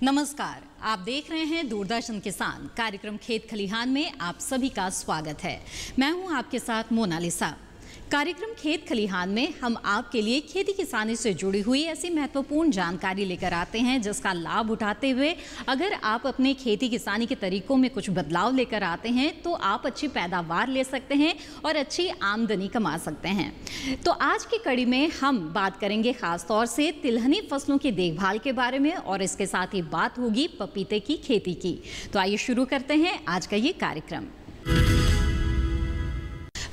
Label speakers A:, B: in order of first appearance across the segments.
A: नमस्कार, आप देख रहे हैं दूरदर्शन किसान कार्यक्रम खेत खलिहान में आप सभी का स्वागत है। मैं हूं आपके साथ मोनालिसा। कार्यक्रम खेत खलिहान में हम आपके लिए खेती किसानी से जुड़ी हुई ऐसी महत्वपूर्ण जानकारी लेकर आते हैं जिसका लाभ उठाते हुए अगर आप अपने खेती किसानी के तरीकों में कुछ बदलाव लेकर आते हैं तो आप अच्छी पैदावार ले सकते हैं और अच्छी आमदनी कमा सकते हैं। तो आज की कड़ी में हम बात करेंगे खास तौर से तिलहनी फसलों की देखभाल के बारे में और इसके साथ ही बात होगी पपीते की खेती की। तो आइए शुरू करते हैं आज का ये कार्यक्रम।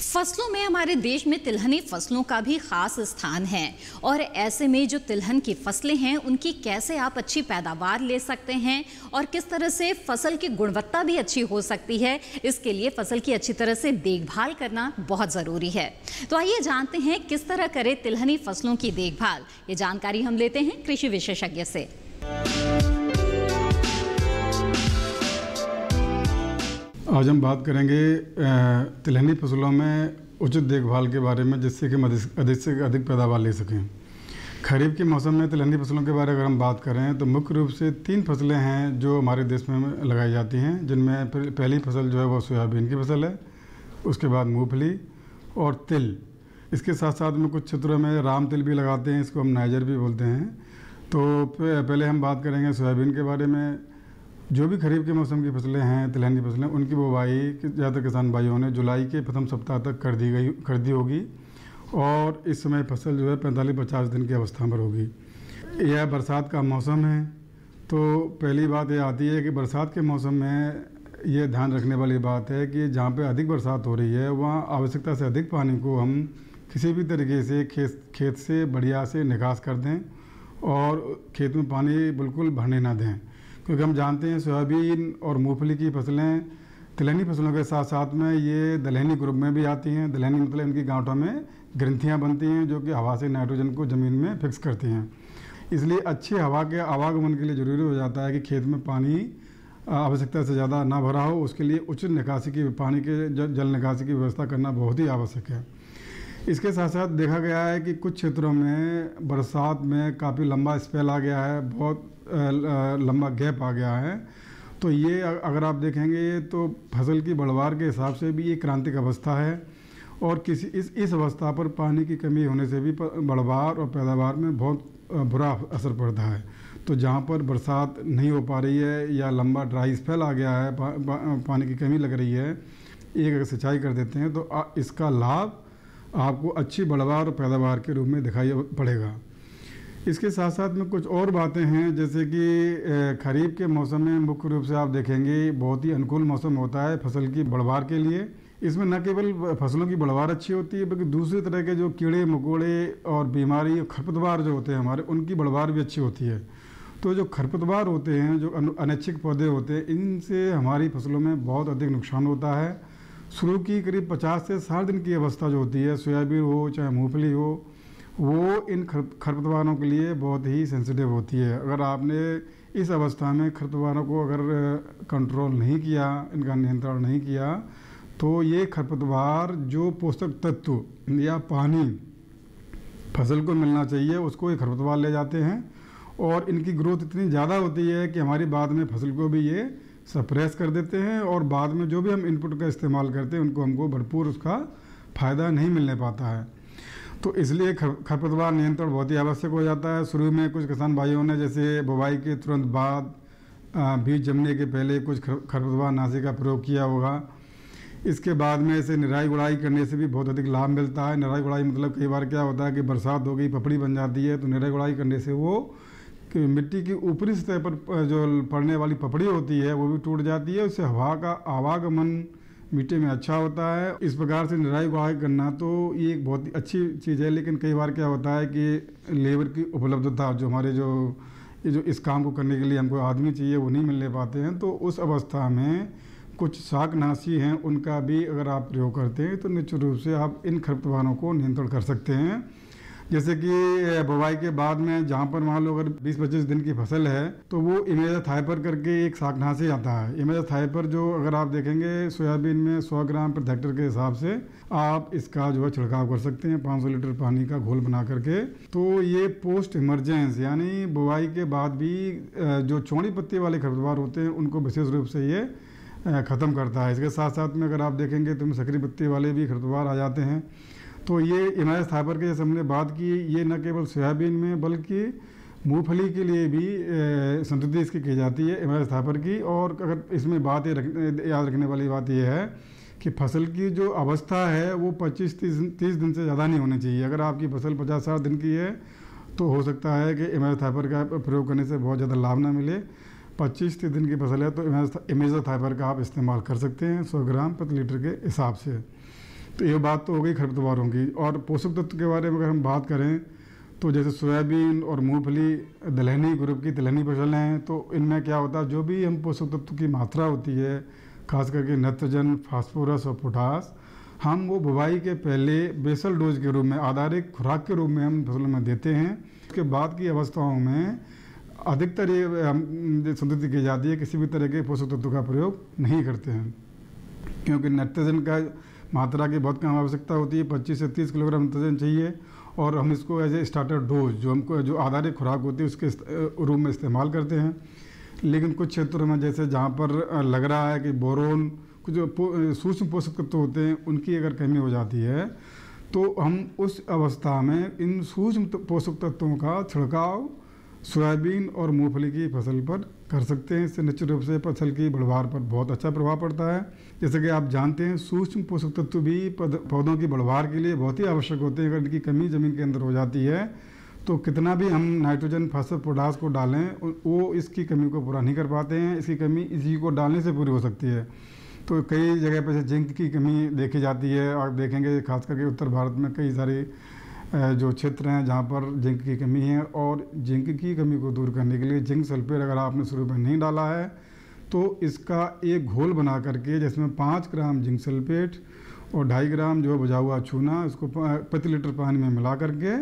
A: फसलों में हमारे देश में तिलहनी फसलों का भी खास स्थान है और ऐसे में जो तिलहन की फसलें हैं उनकी कैसे आप अच्छी पैदावार ले सकते हैं और किस तरह से फसल की गुणवत्ता भी अच्छी हो सकती है, इसके लिए फसल की अच्छी तरह से देखभाल करना बहुत ज़रूरी है। तो आइए जानते हैं किस तरह करें तिलहनी फसलों की देखभाल। ये जानकारी हम लेते हैं कृषि विशेषज्ञ से।
B: आज हम बात करेंगे तिलहनी फसलों में उचित देखभाल के बारे में, जिससे कि हम अधिक से अधिक पैदावार ले सकें। खरीफ के मौसम में तिलहनी फसलों के बारे में अगर हम बात करें तो मुख्य रूप से 3 फसलें हैं जो हमारे देश में लगाई जाती हैं, जिनमें पहली फसल जो है वो सोयाबीन की फसल है, उसके बाद मूंगफली और तिल। इसके साथ साथ में कुछ क्षेत्रों में राम तिल भी लगाते हैं, इसको हम नाइजर भी बोलते हैं। तो पहले हम बात करेंगे सोयाबीन के बारे में। जो भी खरीफ के मौसम की फसलें हैं, तिलहनी फसलें, उनकी बुवाई ज़्यादातर किसान भाइयों ने जुलाई के प्रथम सप्ताह तक कर दी होगी और इस समय फसल जो है 45-50 दिन की अवस्था पर होगी। यह बरसात का मौसम है, तो पहली बात यह आती है कि बरसात के मौसम में ये ध्यान रखने वाली बात है कि जहाँ पे अधिक बरसात हो रही है वहाँ आवश्यकता से अधिक पानी को हम किसी भी तरीके से खेत से बढ़िया से निकास कर दें और खेत में पानी बिल्कुल भरने ना दें, क्योंकि हम जानते हैं सोयाबीन और मूंगफली की फसलें तिलहनी फसलों के साथ साथ में ये दलहनी ग्रुप में भी आती हैं। दलहनी मतलब इनकी गांठों में ग्रंथियां बनती हैं जो कि हवा से नाइट्रोजन को ज़मीन में फिक्स करती हैं। इसलिए अच्छी हवा के आवागमन के लिए ज़रूरी हो जाता है कि खेत में पानी आवश्यकता से ज़्यादा ना भरा हो। उसके लिए उचित निकासी की पानी के जल निकासी की व्यवस्था करना बहुत ही आवश्यक है। इसके साथ साथ देखा गया है कि कुछ क्षेत्रों में बरसात में काफ़ी लंबा स्पेल आ गया है, बहुत लंबा गैप आ गया है। तो ये अगर आप देखेंगे तो फसल की बढ़वार के हिसाब से भी ये क्रांतिक अवस्था है और इस अवस्था पर पानी की कमी होने से भी बढ़वार और पैदावार में बहुत बुरा असर पड़ता है। तो जहाँ पर बरसात नहीं हो पा रही है या लंबा ड्राई स्पेल आ गया है, पानी की कमी लग रही है, एक अगर सिंचाई कर देते हैं तो इसका लाभ आपको अच्छी बढ़वार और पैदावार के रूप में दिखाई पड़ेगा। इसके साथ साथ में कुछ और बातें हैं, जैसे कि खरीफ के मौसम में मुख्य रूप से आप देखेंगे बहुत ही अनुकूल मौसम होता है फसल की बढ़वार के लिए। इसमें न केवल फसलों की बढ़वार अच्छी होती है बल्कि दूसरे तरह के जो कीड़े मकोड़े और बीमारी और खरपतवार जो होते हैं हमारे, उनकी बढ़वार भी अच्छी होती है। तो जो खरपतवार होते हैं, जो अनैच्छिक पौधे होते हैं, इनसे हमारी फसलों में बहुत अधिक नुकसान होता है। शुरू की करीब 50 से 60 दिन की अवस्था जो होती है, सोयाबीन हो चाहे मूंगफली हो, वो इन खरपतवारों के लिए बहुत ही सेंसिटिव होती है। अगर आपने इस अवस्था में खरपतवारों को अगर कंट्रोल नहीं किया, इनका नियंत्रण नहीं किया, तो ये खरपतवार जो पोषक तत्व या पानी फसल को मिलना चाहिए उसको ये खरपतवार ले जाते हैं और इनकी ग्रोथ इतनी ज़्यादा होती है कि हमारी बाद में फसल को भी ये सप्रेस कर देते हैं और बाद में जो भी हम इनपुट का इस्तेमाल करते हैं उनको हमको भरपूर उसका फ़ायदा नहीं मिलने पाता है। तो इसलिए खरपतवार नियंत्रण बहुत ही आवश्यक हो जाता है। शुरू में कुछ किसान भाइयों ने जैसे बुवाई के तुरंत बाद बीज जमने के पहले कुछ खरपतवार नाशी का प्रयोग किया होगा। इसके बाद में इसे निराई गुड़ाई करने से भी बहुत अधिक लाभ मिलता है। निराई गुड़ाई मतलब कई बार क्या होता है कि बरसात हो गई, पपड़ी बन जाती है, तो निराई गुड़ाई करने से वो कि मिट्टी की ऊपरी सतह पर जो पड़ने वाली पपड़ी होती है वो भी टूट जाती है। उससे हवा का आवागमन मिट्टी में अच्छा होता है। इस प्रकार से निराई गुड़ाई करना तो ये एक बहुत ही अच्छी चीज़ है, लेकिन कई बार क्या होता है कि लेबर की उपलब्धता, जो हमारे जो इस काम को करने के लिए हमको आदमी चाहिए वो नहीं मिलने पाते हैं। तो उस अवस्था में कुछ शाकनाशी हैं, उनका भी अगर आप प्रयोग करते हैं तो निश्चित रूप से आप इन खरपतवारों को नियंत्रण कर सकते हैं। जैसे कि बुवाई के बाद में जहाँ पर मान लो अगर 20-25 दिन की फसल है तो वो इमेजाथाइपर करके एक शाकनाशी आता है। इमेजाथाइपर जो अगर आप देखेंगे सोयाबीन में 100 ग्राम प्रति हेक्टेयर के हिसाब से आप इसका जो है छिड़काव कर सकते हैं 500 लीटर पानी का घोल बना करके। तो ये पोस्ट इमरजेंस यानी बुवाई के बाद भी जो चौड़ी पत्ती वाले खरपतवार होते हैं उनको विशेष रूप से ये ख़त्म करता है। इसके साथ साथ में अगर आप देखेंगे तो सक्रिय पत्ती वाले भी खरपतवार आ जाते हैं। तो ये इमेजाथाइपर के जैसे हमने बात की, ये न केवल सोयाबीन में बल्कि मूंगफली के लिए भी संतुति इसकी की जाती है इमेजाथाइपर की। और अगर इसमें बात याद रखने वाली बात ये है कि फसल की जो अवस्था है वो 25-30 दिन से ज़्यादा नहीं होनी चाहिए। अगर आपकी फसल 50-60 दिन की है तो हो सकता है कि इमेजाथाइपर का प्रयोग करने से बहुत ज़्यादा लाभ ना मिले। 25-30 दिन की फसल है तो इमेजाथाइपर का आप इस्तेमाल कर सकते हैं 100 ग्राम प्रति लीटर के हिसाब से। तो ये बात तो हो गई खरपतवारों की। और पोषक तत्व के बारे में अगर हम बात करें तो जैसे सोयाबीन और मूंगफली दलहनी ग्रुप की तिलहनी फसलें हैं, तो इनमें क्या होता है जो भी हम पोषक तत्व की मात्रा होती है खास करके नाइट्रोजन, फास्फोरस और पोटास, हम वो बुवाई के पहले बेसल डोज के रूप में आधारित खुराक के रूप में हम फसलों में देते हैं। उसके बाद की अवस्थाओं में अधिकतर ये संतुति की जाती है, किसी भी तरह के पोषक तत्व का प्रयोग नहीं करते हैं क्योंकि नाइट्रोजन का मात्रा की बहुत कम आवश्यकता होती है। 25 से 30 किलोग्राम नाइट्रोजन चाहिए और हम इसको एज ए स्टार्टर डोज जो आधारित खुराक होती है उसके रूप में इस्तेमाल करते हैं। लेकिन कुछ क्षेत्रों में जैसे जहाँ पर लग रहा है कि बोरोन कुछ जो सूक्ष्म पोषक तत्व होते हैं उनकी अगर कमी हो जाती है तो हम उस अवस्था में इन सूक्ष्म पोषक तत्वों का छिड़काव सोयाबीन और मूंगफली की फसल पर कर सकते हैं। इससे निश्चित रूप से फसल की बढ़वार पर बहुत अच्छा प्रभाव पड़ता है। जैसे कि आप जानते हैं सूक्ष्म पोषक तत्व भी पौधों की बढ़वार के लिए बहुत ही आवश्यक होते हैं। अगर इनकी कमी ज़मीन के अंदर हो जाती है तो कितना भी हम नाइट्रोजन, फास्फोरस, पोटास को डालें वो इसकी कमी को पूरा नहीं कर पाते हैं। इसकी कमी इसी को डालने से पूरी हो सकती है। तो कई जगह पर जिंक की कमी देखी जाती है। आप देखेंगे खास करके उत्तर भारत में कई सारे जो क्षेत्र हैं जहाँ पर जिंक की कमी है, और जिंक की कमी को दूर करने के लिए जिंक सल्फेट अगर आपने शुरू में नहीं डाला है तो इसका एक घोल बना करके जिसमें 5 ग्राम जिंक सल्फेट और 2.5 ग्राम जो बुझा हुआ चूना इसको प्रति लीटर पानी में मिला करके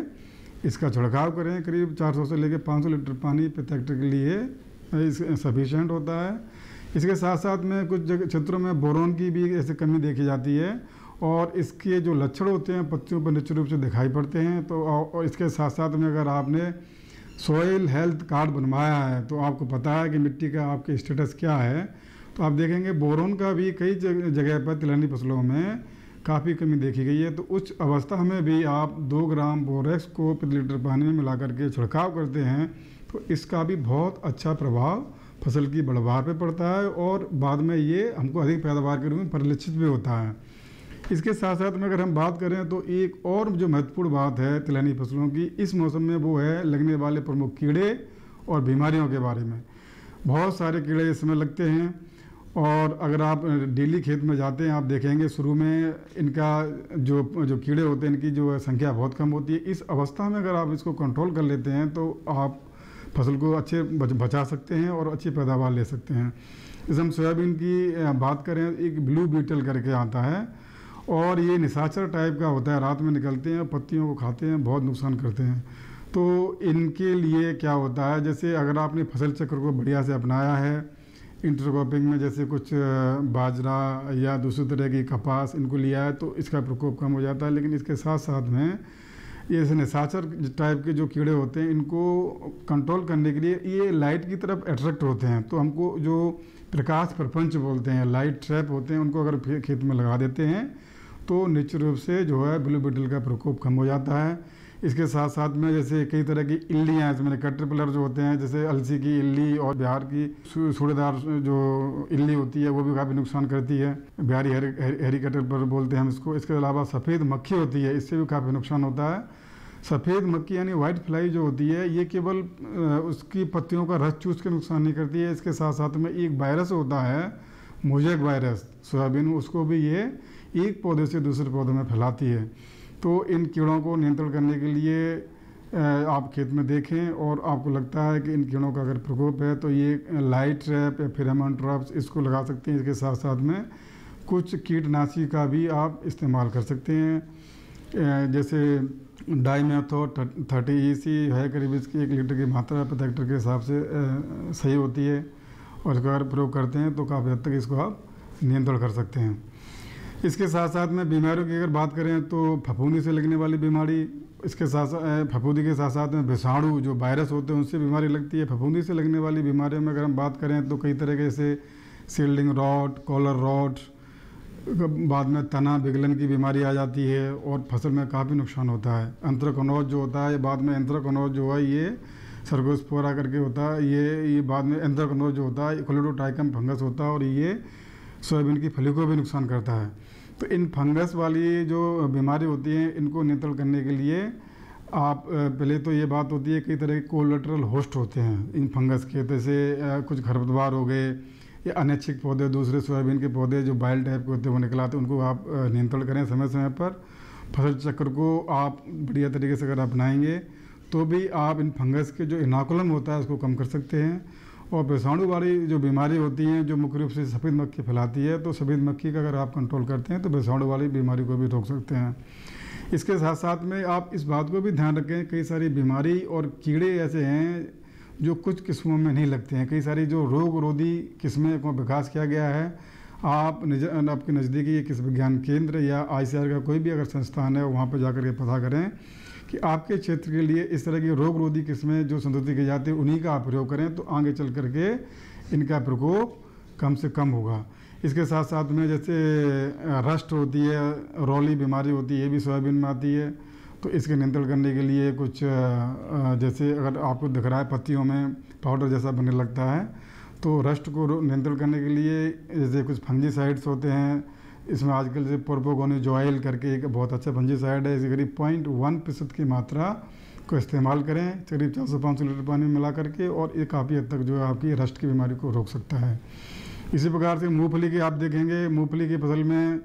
B: इसका छिड़काव करें। करीब 400 से लेकर 500 लीटर पानी प्रति हेक्टेयर के लिए सफिशेंट होता है। इसके साथ साथ में कुछ क्षेत्रों में बोरोन की भी ऐसी कमी देखी जाती है और इसके जो लक्षण होते हैं पत्तियों पर निश्चित रूप से दिखाई पड़ते हैं। तो और इसके साथ साथ में अगर आपने सॉइल हेल्थ कार्ड बनवाया है तो आपको पता है कि मिट्टी का आपके स्टेटस क्या है। तो आप देखेंगे बोरोन का भी कई जगह पर तिलहनी फसलों में काफ़ी कमी देखी गई है। तो उस अवस्था में भी आप 2 ग्राम बोरेक्स को प्रति लीटर पानी में मिला करके छिड़काव करते हैं तो इसका भी बहुत अच्छा प्रभाव फसल की बढ़वार पे पड़ता है और बाद में ये हमको अधिक पैदावार के रूप में परिलक्षित भी होता है। इसके साथ साथ में अगर हम बात करें तो एक और जो महत्वपूर्ण बात है तिलहनी फसलों की इस मौसम में वो है लगने वाले प्रमुख कीड़े और बीमारियों के बारे में। बहुत सारे कीड़े इस समय लगते हैं और अगर आप डेली खेत में जाते हैं आप देखेंगे शुरू में इनका जो कीड़े होते हैं इनकी जो संख्या बहुत कम होती है। इस अवस्था में अगर आप इसको कंट्रोल कर लेते हैं तो आप फसल को अच्छे बचा सकते हैं और अच्छी पैदावार ले सकते हैं। जैसे हम सोयाबीन की बात करें एक ब्लू बीटल करके आता है और ये निशाचर टाइप का होता है, रात में निकलते हैं पत्तियों को खाते हैं, बहुत नुकसान करते हैं। तो इनके लिए क्या होता है जैसे अगर आपने फसल चक्र को बढ़िया से अपनाया है इंटरक्रॉपिंग में जैसे कुछ बाजरा या दूसरी तरह की कपास इनको लिया है तो इसका प्रकोप कम हो जाता है। लेकिन इसके साथ साथ में ये ऐसे निशाचर टाइप के जो कीड़े होते हैं इनको कंट्रोल करने के लिए ये लाइट की तरफ अट्रैक्ट होते हैं। तो हमको जो प्रकाश प्रपंच बोलते हैं लाइट ट्रैप होते हैं उनको अगर खेत में लगा देते हैं तो निश्चित रूप से जो है ब्लू बीटल का प्रकोप कम हो जाता है। इसके साथ साथ में जैसे कई तरह की इल्लियाँ इसमें कैटरपिलर जो होते हैं जैसे अलसी की इल्ली और बिहार की सूढ़ेदार जो इल्ली होती है वो भी काफ़ी नुकसान करती है। बिहारी हेरी कैटरपिलर बोलते हैं हम इसको। इसके अलावा सफ़ेद मक्खी होती है इससे भी काफ़ी नुकसान होता है। सफ़ेद मक्खी यानी वाइट फ्लाई जो होती है ये केवल उसकी पत्तियों का रस चूस के नुकसान नहीं करती है। इसके साथ साथ में एक वायरस होता है मोज़ेक वायरस सोयाबीन, उसको भी ये एक पौधे से दूसरे पौधे में फैलाती है। तो इन कीड़ों को नियंत्रण करने के लिए आप खेत में देखें और आपको लगता है कि इन कीड़ों का अगर प्रकोप है तो ये लाइट ट्रैप या फेरोमोन ट्रैप्स इसको लगा सकते हैं। इसके साथ साथ में कुछ कीटनाशी का भी आप इस्तेमाल कर सकते हैं। जैसे डाईमेथो 30 EC है, करीब इसकी 1 लीटर की मात्रा प्रति हेक्टेयर के हिसाब से सही होती है, और इसका अगर प्रयोग करते हैं तो काफ़ी हद तक इसको आप नियंत्रण कर सकते हैं। इसके साथ साथ में बीमारियों की अगर बात करें तो फफूंदी से लगने वाली बीमारी, इसके साथ फफूंदी के साथ साथ में विषाणु जो वायरस होते हैं उनसे बीमारी लगती है। फफूंदी से लगने वाली बीमारियों में अगर हम बात करें तो कई तरह के जैसे सील्डिंग रॉट, कॉलर रॉट, बाद में तना विगलन की बीमारी आ जाती है और फसल में काफ़ी नुकसान होता है। एंथ्रेक्नोज जो होता है, बाद में एंथ्रेक्नोज जो है ये सर्गोस्पोरा करके होता है, ये बाद में एंथ्रेक्नोज जो होता है कोलेडोट्राइकम फंगस होता है और ये सोयाबीन की फली को भी नुकसान करता है। तो इन फंगस वाली जो बीमारी होती है इनको नियंत्रण करने के लिए आप पहले तो ये बात होती है कई तरह के कोलेटरल होस्ट होते हैं इन फंगस के, जैसे कुछ खरपतवार हो गए या अनैच्छिक पौधे, दूसरे सोयाबीन के पौधे जो बाइल टाइप के होते हैं वो निकलाते हैं, उनको आप नियंत्रण करें समय समय पर। फसल चक्र को आप बढ़िया तरीके से अगर अपनाएंगे तो भी आप इन फंगस के जो इनाकुलम होता है उसको कम कर सकते हैं। और विषाणु वाली जो बीमारी होती हैं जो मुख्य रूप से सफ़ेद मक्खी फैलाती है, तो सफ़ेद मक्खी का अगर आप कंट्रोल करते हैं तो विषाणु वाली बीमारी को भी रोक सकते हैं। इसके साथ साथ में आप इस बात को भी ध्यान रखें, कई सारी बीमारी और कीड़े ऐसे हैं जो कुछ किस्मों में नहीं लगते हैं। कई सारी जो रोग रोधी किस्में को विकास किया गया है, आप आपके नज़दीकी किसी विज्ञान केंद्र या ICAR का कोई भी अगर संस्थान है वहाँ पर जाकर के पता करें कि आपके क्षेत्र के लिए इस तरह की रोग रोधी किस्में जो संशोधित की जाती है उन्हीं का आप प्रयोग करें, तो आगे चल करके इनका प्रकोप कम से कम होगा। इसके साथ साथ में जैसे रस्ट होती है, रौली बीमारी होती है, ये भी सोयाबीन में आती है, तो इसके नियंत्रण करने के लिए कुछ जैसे अगर आपको दिख रहा है पत्तियों में पाउडर जैसा बनने लगता है, तो रस्ट को नियंत्रण करने के लिए जैसे कुछ फंजीसाइड्स होते हैं, इसमें आजकल से प्रोपोगोनिजोइल करके एक बहुत अच्छा फंजीसाइड है, इसे करीब 0.1% की मात्रा को इस्तेमाल करें करीब 400-500 लीटर पानी में मिला करके, और ये काफ़ी हद तक जो है आपकी रस्ट की बीमारी को रोक सकता है। इसी प्रकार से मूंगफली की आप देखेंगे, मूंगफली की फसल में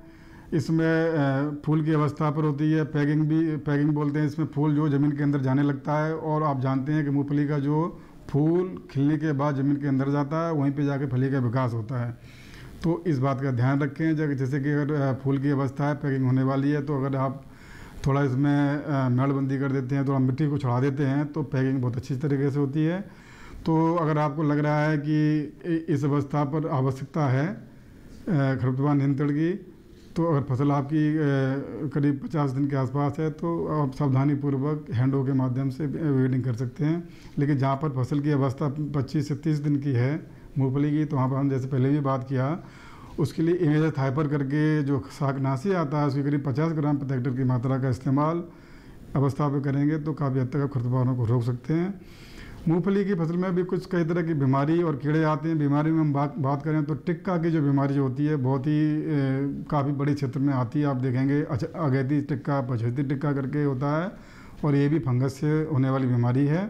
B: इसमें फूल की अवस्था पर होती है, पैगिंग बोलते हैं, इसमें फूल जो ज़मीन के अंदर जाने लगता है, और आप जानते हैं कि मूंगफली का जो फूल खिलने के बाद ज़मीन के अंदर जाता है वहीं पे जाके फली का विकास होता है। तो इस बात का ध्यान रखें, जैसे कि अगर फूल की अवस्था है, पैकिंग होने वाली है, तो अगर आप थोड़ा इसमें मेड़बंदी कर देते हैं, थोड़ा मिट्टी को छुड़ा देते हैं, तो पैकिंग बहुत अच्छी तरीके से होती है। तो अगर आपको लग रहा है कि इस अवस्था पर आवश्यकता है खरपतवार नियंत्रण की, तो अगर फसल आपकी करीब 50 दिन के आसपास है तो आप सावधानीपूर्वक हैंडो के माध्यम से वीडिंग कर सकते हैं। लेकिन जहाँ पर फसल की अवस्था 25 से 30 दिन की है मूंगफली की, तो वहाँ पर हम जैसे पहले भी बात किया, उसके लिए इमेजाथाइपर करके जो शाकनाशी आता है उसकी करीब 50 ग्राम प्रति हेक्टेयर की मात्रा का इस्तेमाल अवस्था पर करेंगे तो काफ़ी हद तक आप खरपतवारों को रोक सकते हैं। मूंगफली की फसल में भी कुछ कई तरह की बीमारी और कीड़े आते हैं। बीमारी में हम बात करें तो टिक्का की जो बीमारी होती है बहुत ही काफ़ी बड़े क्षेत्र में आती है। आप देखेंगे अगैती टिक्का, पछेती टिक्का करके होता है, और ये भी फंगस से होने वाली बीमारी है,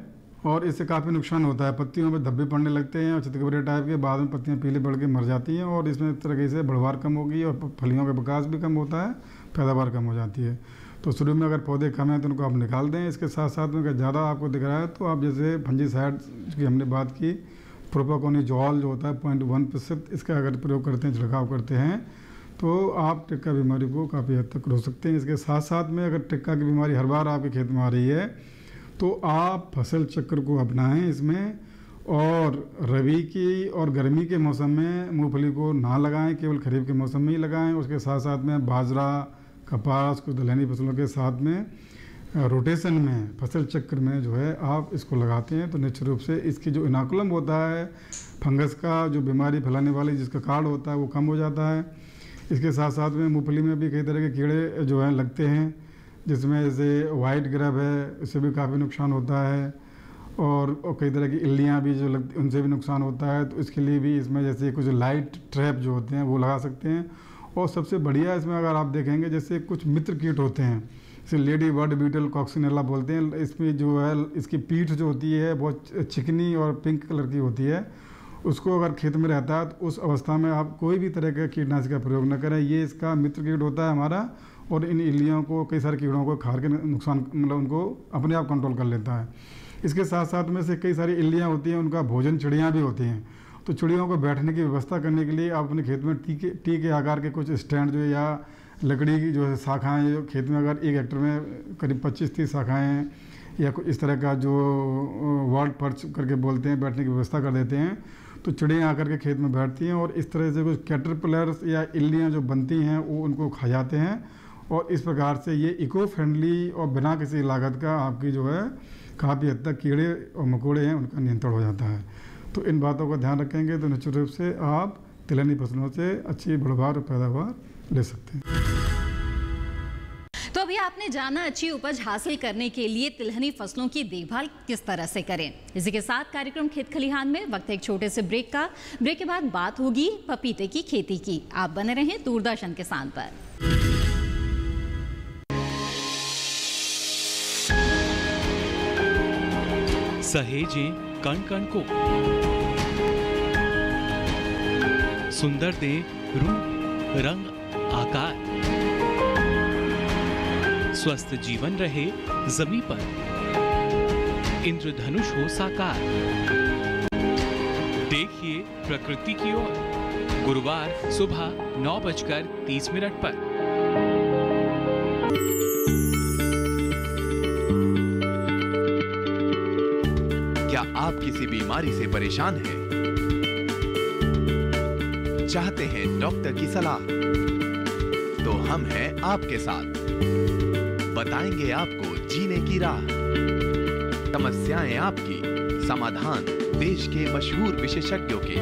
B: और इससे काफ़ी नुकसान होता है। पत्तियों में धब्बे पड़ने लगते हैं और चितकबरे टाइप के, बाद में पत्तियाँ पीले पड़ के मर जाती हैं, और इसमें इस तरीके से बढ़वार कम होगी और फलियों का विकास भी कम होता है, पैदावार कम हो जाती है। तो शुरू में अगर पौधे कम हैं तो उनको आप निकाल दें। इसके साथ साथ में अगर ज़्यादा आपको दिख रहा है तो आप जैसे फंजीसाइड की हमने बात की, प्रोपोगोनिजोल जो होता है 0.1%, इसका अगर प्रयोग करते हैं, छिड़काव करते हैं, तो आप टिक्का बीमारी को काफ़ी हद तक रोक सकते हैं। इसके साथ साथ में अगर टिक्का की बीमारी हर बार आपके खेत में आ रही है तो आप फसल चक्र को अपनाएं इसमें, और रबी की और गर्मी के मौसम में मूंगफली को ना लगाएं, केवल खरीफ के मौसम में ही लगाएं। उसके साथ साथ में बाजरा, कपास, कुछ दलहनी फसलों के साथ में रोटेशन में फसल चक्र में जो है आप इसको लगाते हैं तो निश्चित रूप से इसकी जो इनाकुलम होता है फंगस का, जो बीमारी फैलाने वाली जिसका कार्ड होता है वो कम हो जाता है। इसके साथ साथ में मूंगफली में भी कई तरह के कीड़े जो हैं लगते हैं, जिसमें जैसे वाइट ग्रब है, इससे भी काफ़ी नुकसान होता है, और कई तरह की इल्लियाँ भी जो लगती उनसे भी नुकसान होता है। तो इसके लिए भी इसमें जैसे कुछ लाइट ट्रैप जो होते हैं वो लगा सकते हैं। और सबसे बढ़िया इसमें अगर आप देखेंगे जैसे कुछ मित्र कीट होते हैं, जैसे लेडी बर्ड बीटल कॉक्सिनेला बोलते हैं, इसमें जो है इसकी पीठ जो होती है बहुत चिकनी और पिंक कलर की होती है, उसको अगर खेत में रहता है तो उस अवस्था में आप कोई भी तरह का कीटनाशक का प्रयोग न करें। ये इसका मित्र कीट होता है हमारा, और इन इल्लियों को, कई सारे कीड़ों को खार के नुकसान मतलब उनको अपने आप कंट्रोल कर लेता है। इसके साथ साथ में से कई सारी इल्लियाँ होती हैं, उनका भोजन चिड़ियाँ भी होती हैं। तो चिड़ियों को बैठने की व्यवस्था करने के लिए आप अपने खेत में टी के आकार के कुछ स्टैंड जो या लकड़ी की जो है शाखाएँ, जो खेत में अगर 1 हेक्टेयर में करीब 25-30 शाखाएँ या कुछ इस तरह का जो वार्ड पर्च करके बोलते हैं, बैठने की व्यवस्था कर देते हैं, तो चिड़ियाँ आकर के खेत में बैठती हैं और इस तरह से कुछ कैटरपिलर्स या इल्लियाँ जो बनती हैं वो उनको खा जाते हैं। और इस प्रकार से ये इको फ्रेंडली और बिना किसी लागत का आपकी जो है काफ़ी हद तक कीड़े और मकोड़े हैं उनका नियंत्रण हो जाता है। तो इन बातों का ध्यान रखेंगे तो निश्चित रूप से आप तिलहनी फसलों से अच्छी बढ़वार और पैदावार ले सकते हैं।
A: तो अभी आपने जाना अच्छी उपज हासिल करने के लिए तिलहनी फसलों की देखभाल किस तरह से करें। इसी के साथ कार्यक्रम खेत खलिहान में वक्त एक छोटे से ब्रेक का। ब्रेक के बाद बात होगी पपीते की खेती की। आप बने रहें दूरदर्शन किसान पर।
C: सहेजें कण कण को, सुंदर दे रूप रंग आकार, स्वस्थ जीवन रहे जमीन पर, इंद्रधनुष हो साकार। देखिए प्रकृति की ओर गुरुवार सुबह 9:30 पर।
D: क्या आप किसी बीमारी से परेशान हैं? चाहते हैं डॉक्टर की सलाह? तो हम हैं आपके साथ, बताएंगे आपको जीने की राह। समस्याएं आपकी, समाधान देश के मशहूर विशेषज्ञों के।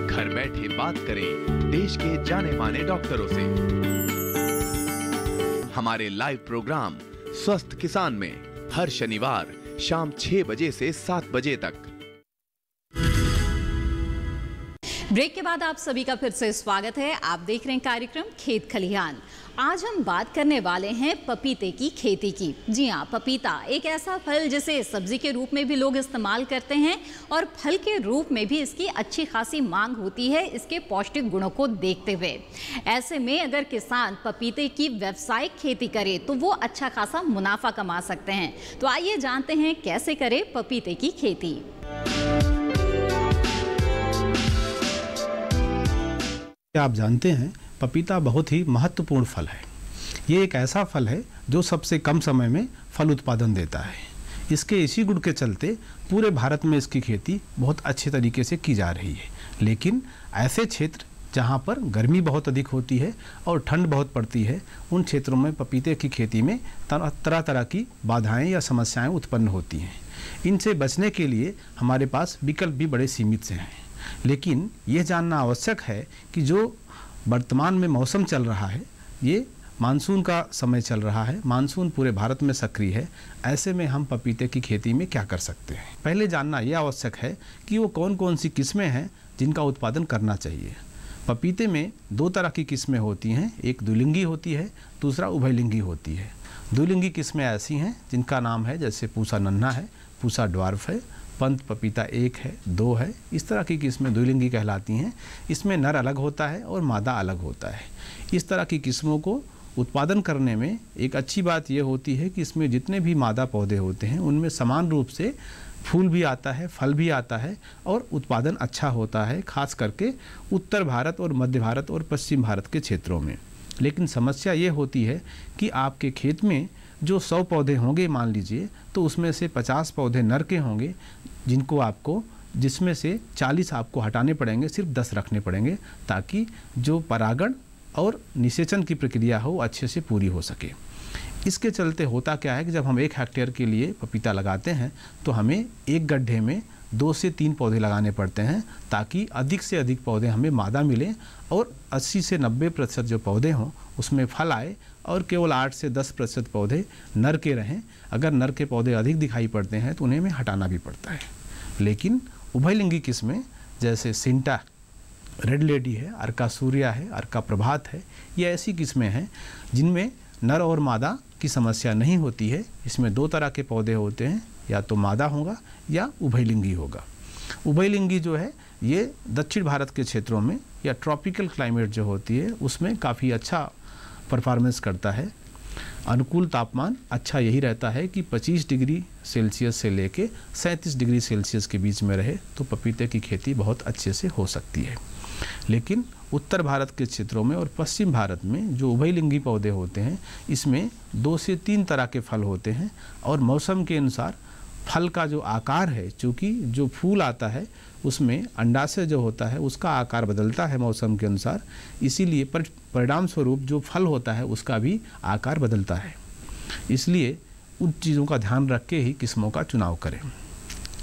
D: घर बैठे बात करें देश के जाने माने डॉक्टरों से। हमारे लाइव प्रोग्राम स्वस्थ किसान में हर शनिवार शाम 6 बजे से 7 बजे तक।
A: ब्रेक के बाद आप सभी का फिर से स्वागत है। आप देख रहे हैं कार्यक्रम खेत खलिहान। आज हम बात करने वाले हैं पपीते की खेती की। जी हाँ, पपीता एक ऐसा फल जिसे सब्जी के रूप में भी लोग इस्तेमाल करते हैं और फल के रूप में भी इसकी अच्छी खासी मांग होती है इसके पौष्टिक गुणों को देखते हुए। ऐसे में अगर किसान पपीते की व्यावसायिक खेती करे तो वो अच्छा खासा मुनाफा कमा सकते हैं। तो आइए जानते हैं कैसे करें पपीते की खेती।
E: आप जानते हैं पपीता बहुत ही महत्वपूर्ण फल है। ये एक ऐसा फल है जो सबसे कम समय में फल उत्पादन देता है। इसके इसी गुण के चलते पूरे भारत में इसकी खेती बहुत अच्छे तरीके से की जा रही है। लेकिन ऐसे क्षेत्र जहाँ पर गर्मी बहुत अधिक होती है और ठंड बहुत पड़ती है, उन क्षेत्रों में पपीते की खेती में तरह तरह की बाधाएं या समस्याएं उत्पन्न होती हैं। इनसे बचने के लिए हमारे पास विकल्प भी बड़े सीमित से हैं। लेकिन यह जानना आवश्यक है कि जो वर्तमान में मौसम चल रहा है, ये मानसून का समय चल रहा है, मानसून पूरे भारत में सक्रिय है। ऐसे में हम पपीते की खेती में क्या कर सकते हैं? पहले जानना यह आवश्यक है कि वो कौन कौन सी किस्में हैं जिनका उत्पादन करना चाहिए। पपीते में 2 तरह की किस्में होती हैं, एक द्विलिंगी होती है, दूसरा उभयलिंगी होती है। द्विलिंगी किस्में ऐसी हैं जिनका नाम है जैसे पूसा नन्हा है, पूसा ड्वार्फ है, पंत पपीता 1 है, 2 है। इस तरह की किस्में द्विलिंगी कहलाती हैं। इसमें नर अलग होता है और मादा अलग होता है। इस तरह की किस्मों को उत्पादन करने में एक अच्छी बात यह होती है कि इसमें जितने भी मादा पौधे होते हैं उनमें समान रूप से फूल भी आता है, फल भी आता है और उत्पादन अच्छा होता है, खास करके उत्तर भारत और मध्य भारत और पश्चिम भारत के क्षेत्रों में। लेकिन समस्या ये होती है कि आपके खेत में जो 100 पौधे होंगे मान लीजिए, तो उसमें से 50 पौधे नर के होंगे जिसमें से 40 आपको हटाने पड़ेंगे, सिर्फ 10 रखने पड़ेंगे ताकि जो परागण और निषेचन की प्रक्रिया हो अच्छे से पूरी हो सके। इसके चलते होता क्या है कि जब हम 1 हेक्टेयर के लिए पपीता लगाते हैं तो हमें एक गड्ढे में 2 से 3 पौधे लगाने पड़ते हैं ताकि अधिक से अधिक पौधे हमें मादा मिलें और 80 से 90% जो पौधे हों उसमें फल आए और केवल 8 से 10% पौधे नर के रहें। अगर नर के पौधे अधिक दिखाई पड़ते हैं तो उन्हें हमें हटाना भी पड़ता है। लेकिन उभयलिंगी किस्में जैसे सिंटा रेड लेडी है, अर्का सूर्या है, अर्का प्रभात है, ये ऐसी किस्में हैं जिनमें नर और मादा की समस्या नहीं होती है। इसमें 2 तरह के पौधे होते हैं, या तो मादा होगा या उभयलिंगी होगा। उभयलिंगी जो है ये दक्षिण भारत के क्षेत्रों में या ट्रॉपिकल क्लाइमेट जो होती है उसमें काफ़ी अच्छा परफॉर्मेंस करता है। अनुकूल तापमान अच्छा यही रहता है कि 25 डिग्री सेल्सियस से लेके 37 डिग्री सेल्सियस के बीच में रहे तो पपीते की खेती बहुत अच्छे से हो सकती है। लेकिन उत्तर भारत के क्षेत्रों में और पश्चिम भारत में जो उभयलिंगी पौधे होते हैं, इसमें 2 से 3 तरह के फल होते हैं और मौसम के अनुसार फल का जो आकार है, चूँकि जो फूल आता है उसमें अंडाशय जो होता है उसका आकार बदलता है मौसम के अनुसार, इसीलिए परिणाम स्वरूप जो फल होता है उसका भी आकार बदलता है। इसलिए उन चीज़ों का ध्यान रख के ही किस्मों का चुनाव करें।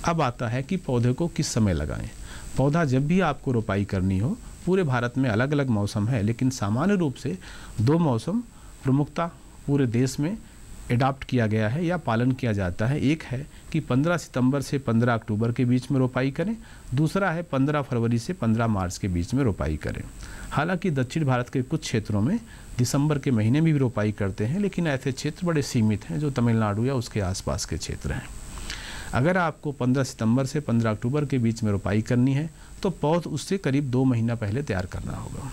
E: अब आता है कि पौधे को किस समय लगाएं। पौधा जब भी आपको रोपाई करनी हो, पूरे भारत में अलग अलग मौसम है, लेकिन सामान्य रूप से 2 मौसम प्रमुखता पूरे देश में एडॉप्ट किया गया है या पालन किया जाता है। एक है कि 15 सितंबर से 15 अक्टूबर के बीच में रोपाई करें, दूसरा है 15 फरवरी से 15 मार्च के बीच में रोपाई करें। हालांकि दक्षिण भारत के कुछ क्षेत्रों में दिसंबर के महीने में भी रोपाई करते हैं, लेकिन ऐसे क्षेत्र बड़े सीमित हैं जो तमिलनाडु या उसके आसपास के क्षेत्र हैं। अगर आपको 15 सितंबर से 15 अक्टूबर के बीच में रोपाई करनी है तो पौध उससे करीब 2 महीना पहले तैयार करना होगा।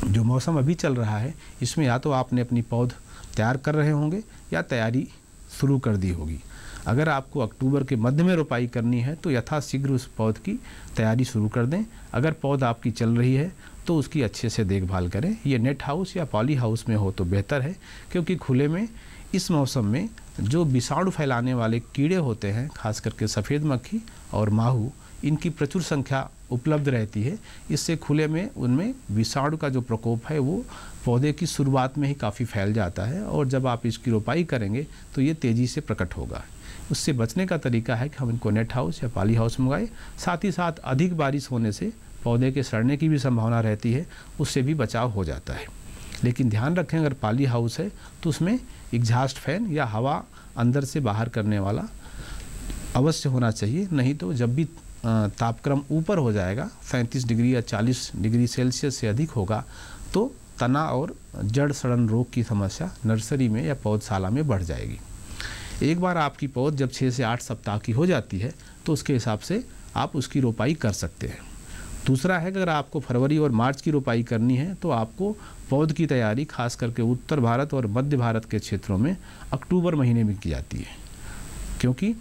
E: जो मौसम अभी चल रहा है इसमें या तो आपने अपनी पौध तैयार कर रहे होंगे या तैयारी शुरू कर दी होगी। अगर आपको अक्टूबर के मध्य में रोपाई करनी है तो यथाशीघ्र उस पौध की तैयारी शुरू कर दें। अगर पौध आपकी चल रही है तो उसकी अच्छे से देखभाल करें। ये नेट हाउस या पॉली हाउस में हो तो बेहतर है, क्योंकि खुले में इस मौसम में जो विषाणु फैलाने वाले कीड़े होते हैं, खास करके सफ़ेद मक्खी और माहू, इनकी प्रचुर संख्या उपलब्ध रहती है। इससे खुले में उनमें विषाणु का जो प्रकोप है वो पौधे की शुरुआत में ही काफ़ी फैल जाता है और जब आप इसकी रोपाई करेंगे तो ये तेज़ी से प्रकट होगा। उससे बचने का तरीका है कि हम इनको नेट हाउस या पॉली हाउस मंगाएं। साथ ही साथ अधिक बारिश होने से पौधे के सड़ने की भी संभावना रहती है, उससे भी बचाव हो जाता है। लेकिन ध्यान रखें, अगर पॉली हाउस है तो उसमें एग्जॉस्ट फैन या हवा अंदर से बाहर करने वाला अवश्य होना चाहिए। नहीं तो जब भी तापक्रम ऊपर हो जाएगा, 37 डिग्री या 40 डिग्री सेल्सियस से अधिक होगा, तो तना और जड़ सड़न रोग की समस्या नर्सरी में या पौधशाला में बढ़ जाएगी। एक बार आपकी पौध जब 6 से 8 सप्ताह की हो जाती है तो उसके हिसाब से आप उसकी रोपाई कर सकते हैं। दूसरा है कि अगर आपको फरवरी और मार्च की रोपाई करनी है तो आपको पौध की तैयारी खास करके उत्तर भारत और मध्य भारत के क्षेत्रों में अक्टूबर महीने में की जाती है, क्योंकि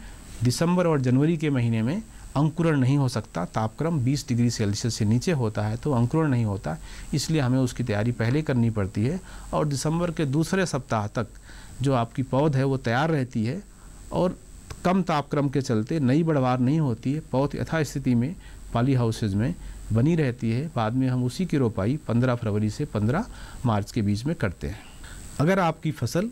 E: दिसंबर और जनवरी के महीने में अंकुरण नहीं हो सकता। तापक्रम 20 डिग्री सेल्सियस से नीचे होता है तो अंकुरण नहीं होता, इसलिए हमें उसकी तैयारी पहले करनी पड़ती है। और दिसंबर के दूसरे सप्ताह तक जो आपकी पौध है वो तैयार रहती है और कम तापक्रम के चलते नई बढ़वार नहीं होती है। पौध यथास्थिति में पॉली हाउसेज में बनी रहती है। बाद में हम उसी की रोपाई 15 फरवरी से 15 मार्च के बीच में करते हैं। अगर आपकी फसल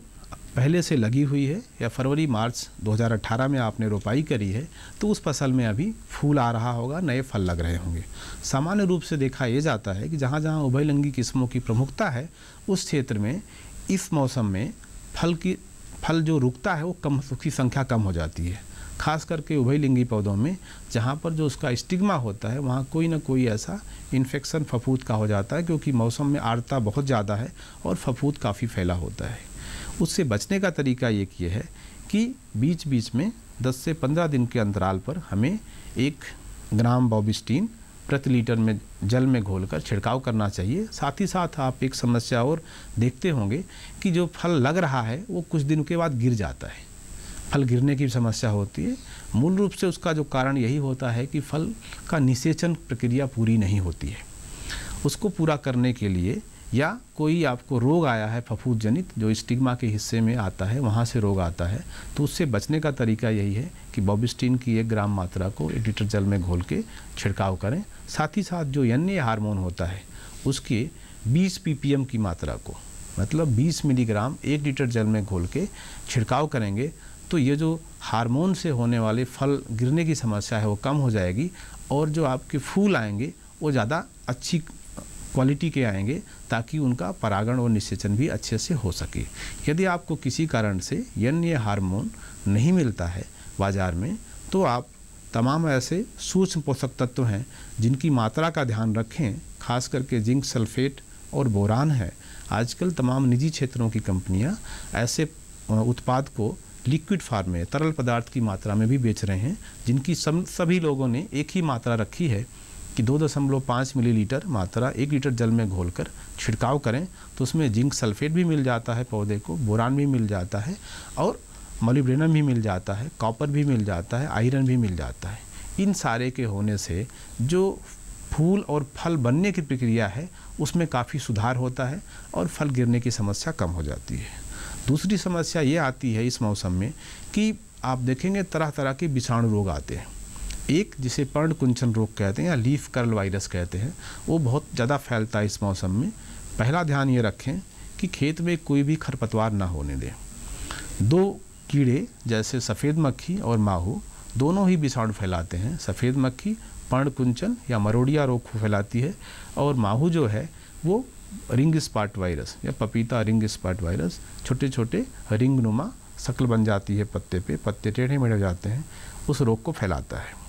E: पहले से लगी हुई है या फरवरी मार्च 2018 में आपने रोपाई करी है तो उस फसल में अभी फूल आ रहा होगा, नए फल लग रहे होंगे। सामान्य रूप से देखा यह जाता है कि जहाँ जहाँ उभयलिंगी किस्मों की प्रमुखता है उस क्षेत्र में इस मौसम में फल जो रुकता है वो कम, उसकी संख्या कम हो जाती है। खास करके उभयलिंगी पौधों में जहाँ पर जो उसका स्टिग्मा होता है वहाँ कोई ना कोई ऐसा इन्फेक्शन फफूंद का हो जाता है, क्योंकि मौसम में आर्द्रता बहुत ज़्यादा है और फफूंद काफ़ी फैला होता है। उससे बचने का तरीका ये है कि बीच बीच में 10 से 15 दिन के अंतराल पर हमें 1 ग्राम बॉबिस्टीन प्रति लीटर में जल में घोलकर छिड़काव करना चाहिए। साथ ही साथ आप एक समस्या और देखते होंगे कि जो फल लग रहा है वो कुछ दिनों के बाद गिर जाता है। फल गिरने की समस्या होती है। मूल रूप से उसका जो कारण यही होता है कि फल का निषेचन प्रक्रिया पूरी नहीं होती है। उसको पूरा करने के लिए या कोई आपको रोग आया है फफूंद जनित जो स्टिग्मा के हिस्से में आता है, वहाँ से रोग आता है, तो उससे बचने का तरीका यही है कि बॉबिस्टीन की 1 ग्राम मात्रा को 1 लीटर जल में घोल के छिड़काव करें। साथ ही साथ जो एन हार्मोन होता है उसके 20 ppm की मात्रा को, मतलब 20 मिलीग्राम 1 लीटर जल में घोल के छिड़काव करेंगे तो ये जो हार्मोन से होने वाले फल गिरने की समस्या है वो कम हो जाएगी और जो आपके फूल आएंगे वो ज़्यादा अच्छी क्वालिटी के आएंगे, ताकि उनका परागण और निषेचन भी अच्छे से हो सके। यदि आपको किसी कारण से ये हार्मोन नहीं मिलता है बाज़ार में तो आप तमाम ऐसे सूक्ष्म पोषक तत्व हैं जिनकी मात्रा का ध्यान रखें। खास करके जिंक सल्फेट और बोरान है। आजकल तमाम निजी क्षेत्रों की कंपनियां ऐसे उत्पाद को लिक्विड फॉर्म में, तरल पदार्थ की मात्रा में भी बेच रहे हैं, जिनकी सभी लोगों ने एक ही मात्रा रखी है कि 2.5 मिलीलीटर मात्रा 1 लीटर जल में घोलकर छिड़काव करें तो उसमें जिंक सल्फेट भी मिल जाता है पौधे को, बोरान भी मिल जाता है और मोलिब्डेनम भी मिल जाता है, कॉपर भी मिल जाता है, आयरन भी मिल जाता है। इन सारे के होने से जो फूल और फल बनने की प्रक्रिया है उसमें काफ़ी सुधार होता है और फल गिरने की समस्या कम हो जाती है। दूसरी समस्या ये आती है इस मौसम में कि आप देखेंगे तरह तरह के विषाणु रोग आते हैं। एक जिसे पर्णकुंचन रोग कहते हैं या लीफ कर्ल वायरस कहते हैं, वो बहुत ज़्यादा फैलता है इस मौसम में। पहला ध्यान ये रखें कि खेत में कोई भी खरपतवार ना होने दें। दो कीड़े जैसे सफ़ेद मक्खी और माहू दोनों ही विषाणु फैलाते हैं। सफ़ेद मक्खी पर्णकुंचन या मरोड़िया रोग को फैलाती है और माहू जो है वो रिंग स्पॉट वायरस या पपीता रिंग स्पॉट वायरस, छोटे छोटे रिंग नुमा शक्ल बन जाती है पत्ते पे, पत्ते टेढ़े मेढ़े हो जाते हैं, उस रोग को फैलाता है।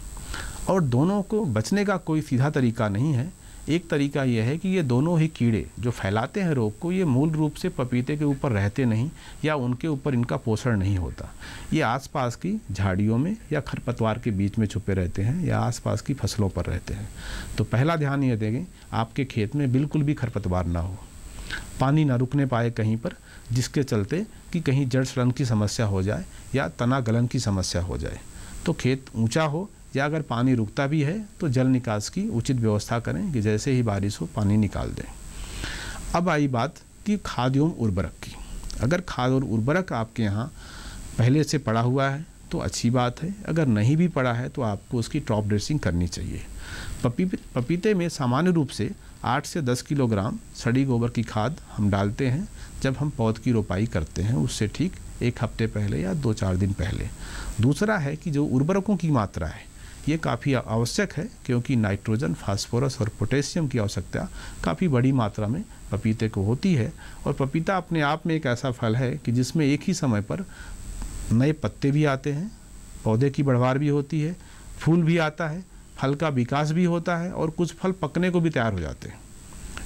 E: और दोनों को बचने का कोई सीधा तरीका नहीं है। एक तरीका यह है कि ये दोनों ही कीड़े जो फैलाते हैं रोग को, ये मूल रूप से पपीते के ऊपर रहते नहीं या उनके ऊपर इनका पोषण नहीं होता। ये आसपास की झाड़ियों में या खरपतवार के बीच में छुपे रहते हैं या आसपास की फसलों पर रहते हैं। तो पहला ध्यान ये देंगे आपके खेत में बिल्कुल भी खरपतवार ना हो, पानी ना रुकने पाए कहीं पर, जिसके चलते कि कहीं जड़ सड़न की समस्या हो जाए या तना गलन की समस्या हो जाए। तो खेत ऊँचा हो या अगर पानी रुकता भी है तो जल निकास की उचित व्यवस्था करें कि जैसे ही बारिश हो पानी निकाल दें। अब आई बात कि खाद एवं उर्वरक की। अगर खाद और उर्वरक आपके यहाँ पहले से पड़ा हुआ है तो अच्छी बात है, अगर नहीं भी पड़ा है तो आपको उसकी टॉप ड्रेसिंग करनी चाहिए। पपीते में सामान्य रूप से 8 से 10 किलोग्राम सड़ी गोबर की खाद हम डालते हैं जब हम पौध की रोपाई करते हैं, उससे ठीक 1 हफ्ते पहले या 2-4 दिन पहले। दूसरा है कि जो उर्वरकों की मात्रा है ये काफ़ी आवश्यक है, क्योंकि नाइट्रोजन, फास्फोरस और पोटेशियम की आवश्यकता काफ़ी बड़ी मात्रा में पपीते को होती है। और पपीता अपने आप में एक ऐसा फल है कि जिसमें एक ही समय पर नए पत्ते भी आते हैं, पौधे की बढ़वार भी होती है, फूल भी आता है, फल का विकास भी होता है और कुछ फल पकने को भी तैयार हो जाते हैं।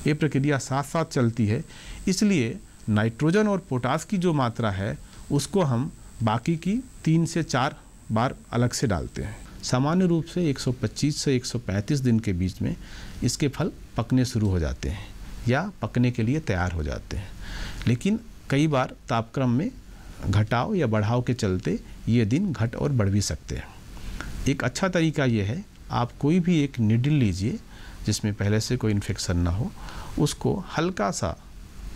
E: ये प्रक्रिया साथ साथ चलती है। इसलिए नाइट्रोजन और पोटास की जो मात्रा है उसको हम बाकी की 3 से 4 बार अलग से डालते हैं। सामान्य रूप से 125 से 135 दिन के बीच में इसके फल पकने शुरू हो जाते हैं या पकने के लिए तैयार हो जाते हैं। लेकिन कई बार तापक्रम में घटाव या बढ़ाव के चलते ये दिन घट और बढ़ भी सकते हैं। एक अच्छा तरीका ये है, आप कोई भी एक नीडल लीजिए जिसमें पहले से कोई इन्फेक्शन ना हो, उसको हल्का सा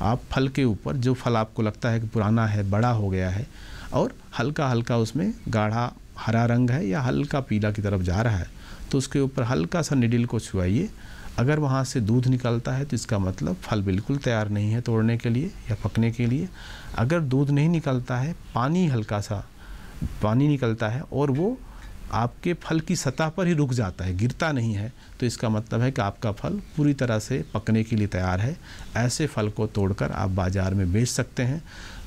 E: आप फल के ऊपर, जो फल आपको लगता है कि पुराना है, बड़ा हो गया है और हल्का हल्का उसमें गाढ़ा हरा रंग है या हल्का पीला की तरफ जा रहा है, तो उसके ऊपर हल्का सा निडल को छुआइए। अगर वहाँ से दूध निकलता है तो इसका मतलब फल बिल्कुल तैयार नहीं है तोड़ने के लिए या पकने के लिए। अगर दूध नहीं निकलता है, पानी हल्का सा पानी निकलता है और वो आपके फल की सतह पर ही रुक जाता है, गिरता नहीं है, तो इसका मतलब है कि आपका फल पूरी तरह से पकने के लिए तैयार है। ऐसे फल को तोड़कर आप बाज़ार में बेच सकते हैं।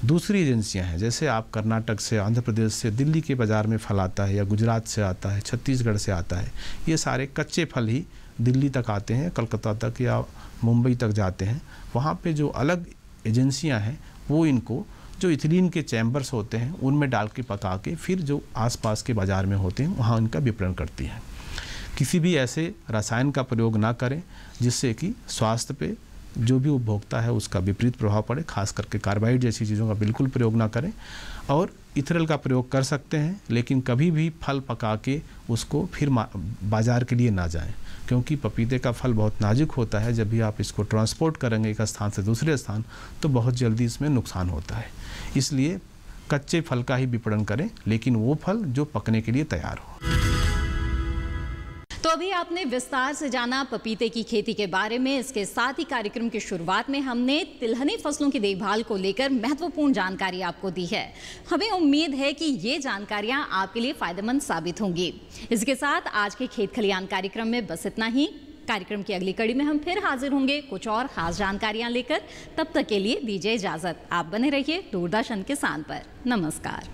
E: दूसरी एजेंसियां हैं, जैसे आप कर्नाटक से, आंध्र प्रदेश से, दिल्ली के बाज़ार में फल आता है या गुजरात से आता है, छत्तीसगढ़ से आता है, ये सारे कच्चे फल ही दिल्ली तक आते हैं, कलकत्ता तक या मुंबई तक जाते हैं। वहाँ पे जो अलग एजेंसियाँ हैं वो इनको जो इथिलीन के चैम्बर्स होते हैं उनमें डाल के पका के फिर जो आसपास के बाज़ार में होते हैं वहाँ इनका विपणन करती हैं। किसी भी ऐसे रसायन का प्रयोग ना करें जिससे कि स्वास्थ्य पे जो भी उपभोक्ता है उसका विपरीत प्रभाव पड़े। खास करके कार्बाइड जैसी चीज़ों का बिल्कुल प्रयोग ना करें। और इथेनॉल का प्रयोग कर सकते हैं, लेकिन कभी भी फल पका के उसको फिर बाज़ार के लिए ना जाएं, क्योंकि पपीते का फल बहुत नाजुक होता है। जब भी आप इसको ट्रांसपोर्ट करेंगे एक स्थान से दूसरे स्थान तो बहुत जल्दी इसमें नुकसान होता है। इसलिए कच्चे फल का ही विपणन करें, लेकिन वो फल जो पकने के लिए तैयार हो।
A: तो अभी आपने विस्तार से जाना पपीते की खेती के बारे में। इसके साथ ही कार्यक्रम की शुरुआत में हमने तिलहनी फसलों की देखभाल को लेकर महत्वपूर्ण जानकारी आपको दी है। हमें उम्मीद है कि ये जानकारियां आपके लिए फायदेमंद साबित होंगी। इसके साथ आज के खेत खलिहान कार्यक्रम में बस इतना ही। कार्यक्रम की अगली कड़ी में हम फिर हाजिर होंगे कुछ और खास जानकारियां लेकर। तब तक के लिए दीजिए इजाजत। आप बने रहिए दूरदर्शन किसान पर। नमस्कार।